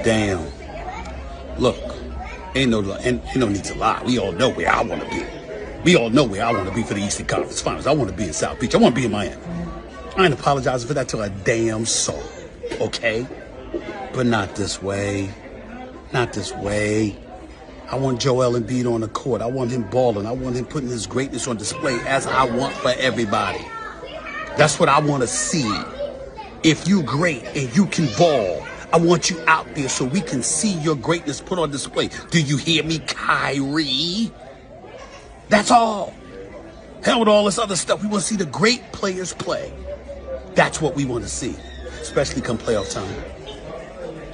Damn. Look, ain't no need to lie. We all know where I want to be. We all know where I want to be for the Eastern Conference Finals. I want to be in South Beach. I want to be in Miami. I ain't apologizing for that till a damn soul, okay? But not this way. Not this way. I want Joel Embiid on the court. I want him balling. I want him putting his greatness on display as I want for everybody. That's what I want to see. If you great and you can ball, I want you out there so we can see your greatness put on display. Do you hear me, Kyrie? That's all. Hell with all this other stuff. We want to see the great players play. That's what we want to see, especially come playoff time.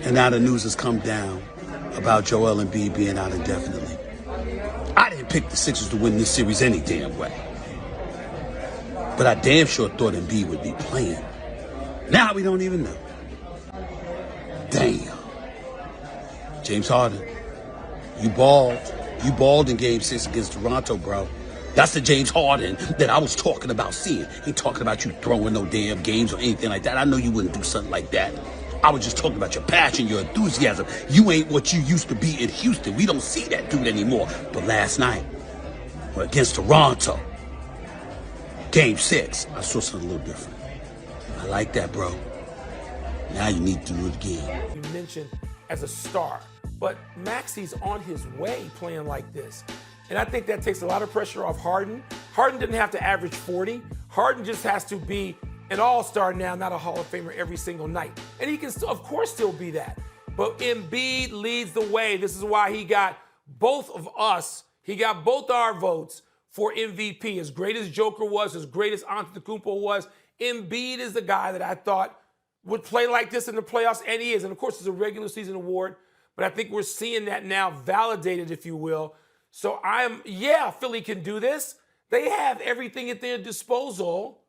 And now the news has come down about Joel Embiid being out indefinitely. I didn't pick the Sixers to win this series any damn way. But I damn sure thought Embiid would be playing. Now we don't even know. Damn. James Harden, you balled. You balled in Game 6 against Toronto, bro. That's the James Harden that I was talking about seeing. Ain't talking about you throwing no damn games or anything like that. I know you wouldn't do something like that. I was just talking about your passion, your enthusiasm. You ain't what you used to be in Houston. We don't see that dude anymore. But last night, against Toronto, Game 6, I saw something a little different. I like that, bro. Now you need to do it again. You mentioned as a star, but Maxi's on his way playing like this. And I think that takes a lot of pressure off Harden. Harden didn't have to average 40. Harden just has to be an all-star now, not a Hall of Famer every single night. And he can, still, of course, still be that. But Embiid leads the way. This is why he got both of us, he got both our votes for MVP. As great as Joker was, as great as Antetokounmpo was, Embiid is the guy that I thought would play like this in the playoffs, and he is. And, of course, it's a regular season award. But I think we're seeing that now validated, if you will. So Philly can do this. They have everything at their disposal,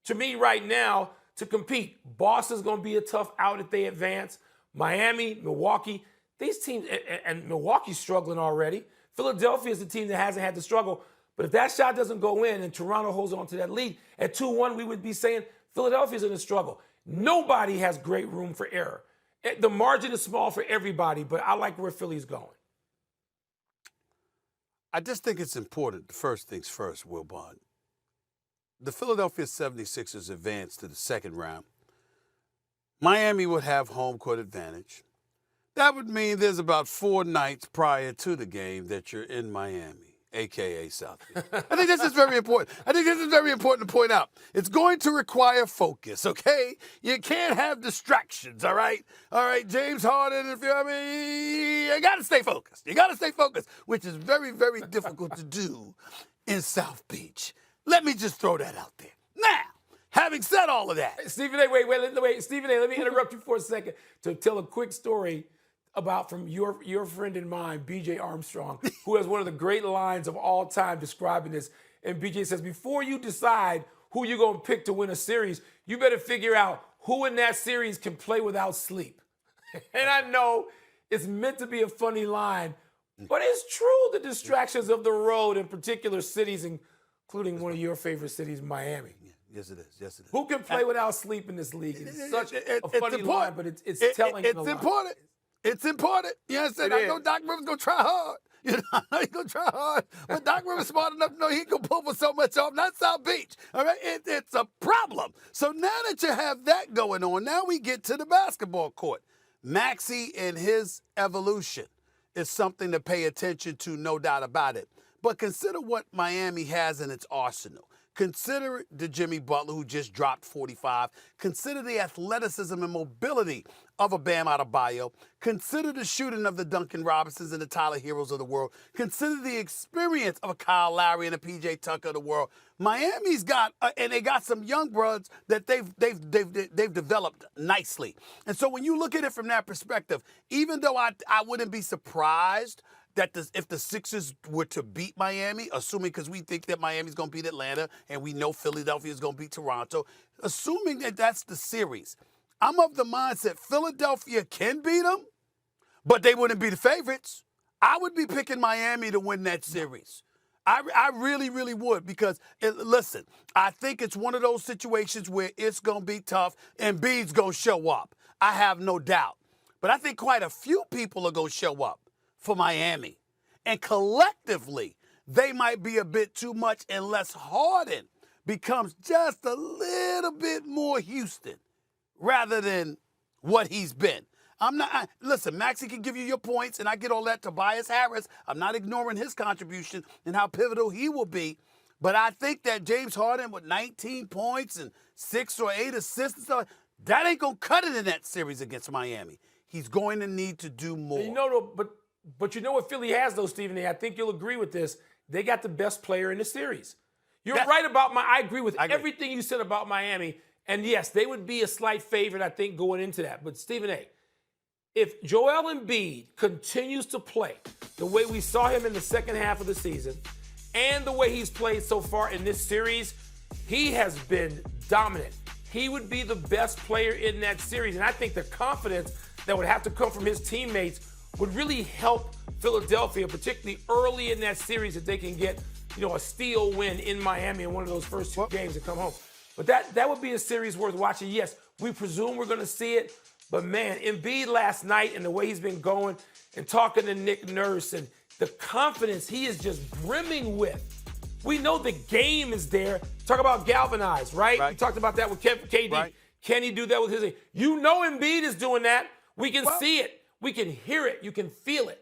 to me right now, to compete. Boston's going to be a tough out if they advance. Miami, Milwaukee, these teams, and Milwaukee's struggling already. Philadelphia is the team that hasn't had to struggle. But if that shot doesn't go in and Toronto holds on to that lead, at 2-1, we would be saying Philadelphia's in a struggle. Nobody has great room for error. The margin is small for everybody, but I like where Philly's going. I just think it's important, first things first, Wilbon. The Philadelphia 76ers advanced to the second round. Miami would have home court advantage. That would mean there's about 4 nights prior to the game that you're in Miami, a.k.a. South Beach. I think this is very important. I think this is very important to point out. It's going to require focus, okay? You can't have distractions, all right? All right, James Harden, you got to stay focused. You got to stay focused, which is very, very difficult to do in South Beach. Let me just throw that out there. Now, having said all of that. Stephen A, wait. Stephen A, let me interrupt you for a second to tell a quick story about from your friend and mine, B.J. Armstrong, who has one of the great lines of all time describing this. And B.J. says, before you decide who you're going to pick to win a series, you better figure out who in that series can play without sleep. And I know it's meant to be a funny line, but it's true, the distractions of the road in particular cities, including one of your favorite cities, Miami. Yes, it is. Yes, it is. Who can play without sleep in this league? It's such a funny line, but it's telling. It's important. It's important. You know what I'm saying? I know Doc Rivers going to try hard. You know, I know he's going to try hard. But Doc Rivers smart enough to know he can pull for so much off. Not South Beach. All right? It's a problem. So now that you have that going on, now we get to the basketball court. Maxey and his evolution is something to pay attention to, no doubt about it. But consider what Miami has in its arsenal. Consider the Jimmy Butler, who just dropped 45. Consider the athleticism and mobility of a Bam Adebayo. Consider the shooting of the Duncan Robinsons and the Tyler Heroes of the world. Consider the experience of a Kyle Lowry and a P.J. Tucker of the world. Miami's got, and they got some young brothers that they've developed nicely. And so when you look at it from that perspective, even though I wouldn't be surprised that if the Sixers were to beat Miami, assuming because we think that Miami's going to beat Atlanta and we know Philadelphia is going to beat Toronto, assuming that that's the series, I'm of the mindset Philadelphia can beat them, but they wouldn't be the favorites. I would be picking Miami to win that series. I really, really would because, listen, I think it's one of those situations where it's going to be tough and Embiid's going to show up. I have no doubt. but I think quite a few people are going to show up for Miami. And collectively, they might be a bit too much unless Harden becomes just a little bit more Houston rather than what he's been. Listen, Maxey can give you your points, and I get all that. Tobias Harris, I'm not ignoring his contribution and how pivotal he will be. But I think that James Harden with 19 points and 6 or 8 assists and stuff, that ain't going to cut it in that series against Miami. He's going to need to do more. But you know what Philly has, though, Stephen A. I think you'll agree with this. They got the best player in the series. You're right about I agree with everything you said about Miami. And, yes, they would be a slight favorite, I think, going into that. But, Stephen A., if Joel Embiid continues to play the way we saw him in the second half of the season and the way he's played so far in this series, he has been dominant. He would be the best player in that series. And I think the confidence that would have to come from his teammates would really help Philadelphia, particularly early in that series, if they can get, a steal win in Miami in one of those first two games and come home. But that would be a series worth watching. Yes, we presume we're going to see it. But, man, Embiid last night and the way he's been going and talking to Nick Nurse and the confidence he is just brimming with. We know the game is there. Talk about galvanized, right? We talked about that with KD. Right. Can he do that with his? Embiid is doing that. We can see it. We can hear it. You can feel it.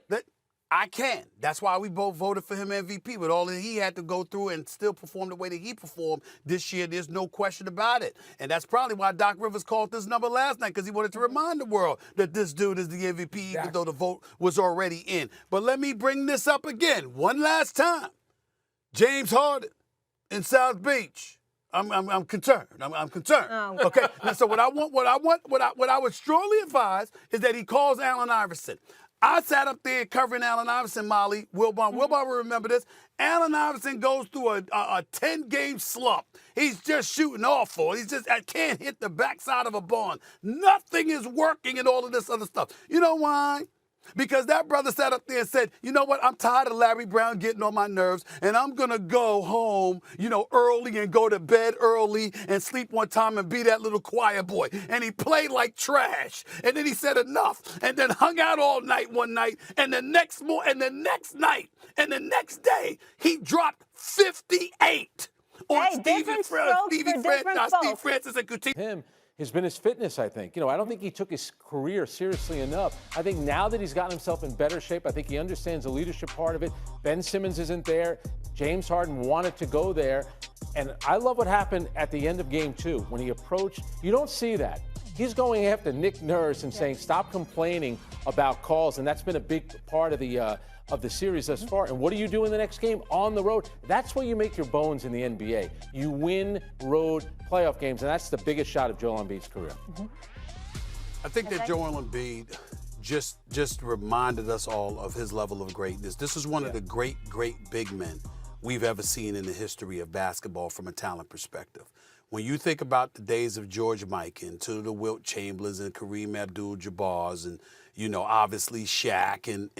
I can. That's why we both voted for him MVP. With all that he had to go through and still perform the way that he performed this year, there's no question about it. And that's probably why Doc Rivers called this number last night, because he wanted to remind the world that this dude is the MVP, even though the vote was already in. But let me bring this up again, one last time. James Harden in South Beach. I'm concerned. I'm concerned. Oh. Okay. Now, so what I would strongly advise is that he calls Allen Iverson. I sat up there covering Allen Iverson, Molly, Wilbon. Wilbon will remember this. Allen Iverson goes through a 10-game slump. He's just shooting awful. I can't hit the backside of a barn. Nothing is working and all of this other stuff. You know why? Because that brother sat up there and said, you know what, I'm tired of Larry Brown getting on my nerves, and I'm going to go home, early and go to bed early and sleep one time and be that little choir boy. And he played like trash. And then he said enough, and then hung out all night one night, and the next night, and the next day, he dropped 58 on Steve Francis and Coutinho. Has been his fitness, I think. I don't think he took his career seriously enough. I think now that he's gotten himself in better shape, I think he understands the leadership part of it. Ben Simmons isn't there. James Harden wanted to go there. And I love what happened at the end of game 2 when he approached. You don't see that. He's going after Nick Nurse and saying, stop complaining about calls. And that's been a big part of the series thus far. And what do you do in the next game? On the road. That's where you make your bones in the NBA. You win road playoff games, and that's the biggest shot of Joel Embiid's career. I think that Joel Embiid just reminded us all of his level of greatness. This is one of the great big men we've ever seen in the history of basketball from a talent perspective. When you think about the days of George Mikan to the Wilt Chamberlains and Kareem Abdul-Jabbars and obviously Shaq and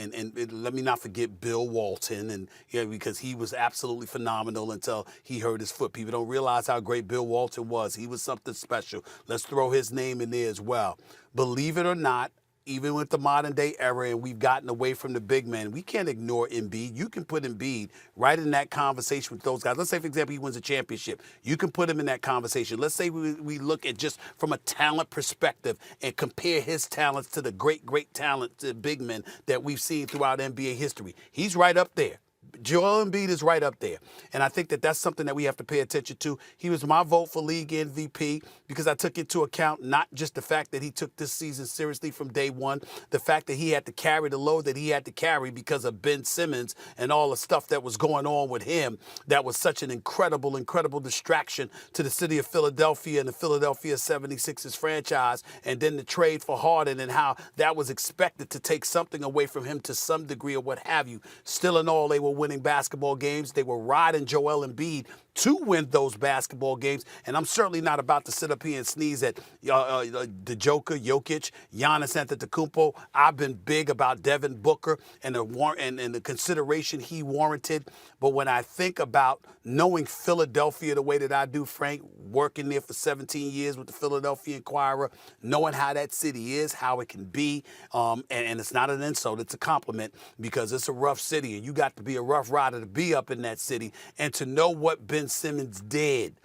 let me not forget Bill Walton and because he was absolutely phenomenal until he hurt his foot. People don't realize how great Bill Walton was. He was something special. Let's throw his name in there as well. Believe it or not, even with the modern day era and we've gotten away from the big men, we can't ignore Embiid. You can put Embiid right in that conversation with those guys. Let's say, for example, he wins a championship. You can put him in that conversation. Let's say we look at just from a talent perspective and compare his talents to the great talent to big men that we've seen throughout NBA history. He's right up there. Joel Embiid is right up there. And I think that that's something that we have to pay attention to. He was my vote for league MVP because I took into account not just the fact that he took this season seriously from day one, the fact that he had to carry the load that he had to carry because of Ben Simmons and all the stuff that was going on with him that was such an incredible distraction to the city of Philadelphia and the Philadelphia 76ers franchise, and then the trade for Harden and how that was expected to take something away from him to some degree or what have you. Still in all, they were winning basketball games. They were riding Joel Embiid to win those basketball games. And I'm certainly not about to sit up here and sneeze at the Joker, Jokic, Giannis Antetokounmpo. I've been big about Devin Booker and the consideration he warranted. But when I think about knowing Philadelphia the way that I do, Frank, working there for 17 years with the Philadelphia Inquirer, knowing how that city is, how it can be, and it's not an insult, it's a compliment, because it's a rough city, and you got to be a rough rider to be up in that city, and to know what Ben Simmons did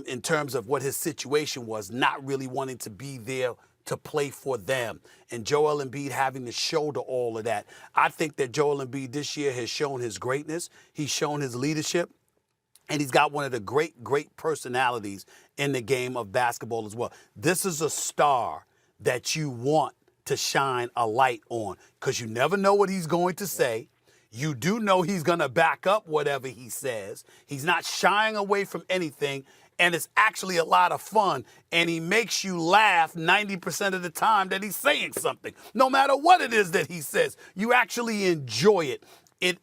in terms of what his situation was, not really wanting to be there to play for them, and Joel Embiid having to shoulder all of that. I think that Joel Embiid this year has shown his greatness. He's shown his leadership. And he's got one of the great personalities in the game of basketball as well. This is a star that you want to shine a light on, because you never know what he's going to say. You do know he's going to back up whatever he says. He's not shying away from anything, and it's actually a lot of fun. And he makes you laugh 90% of the time that he's saying something. No matter what it is that he says, you actually enjoy it. It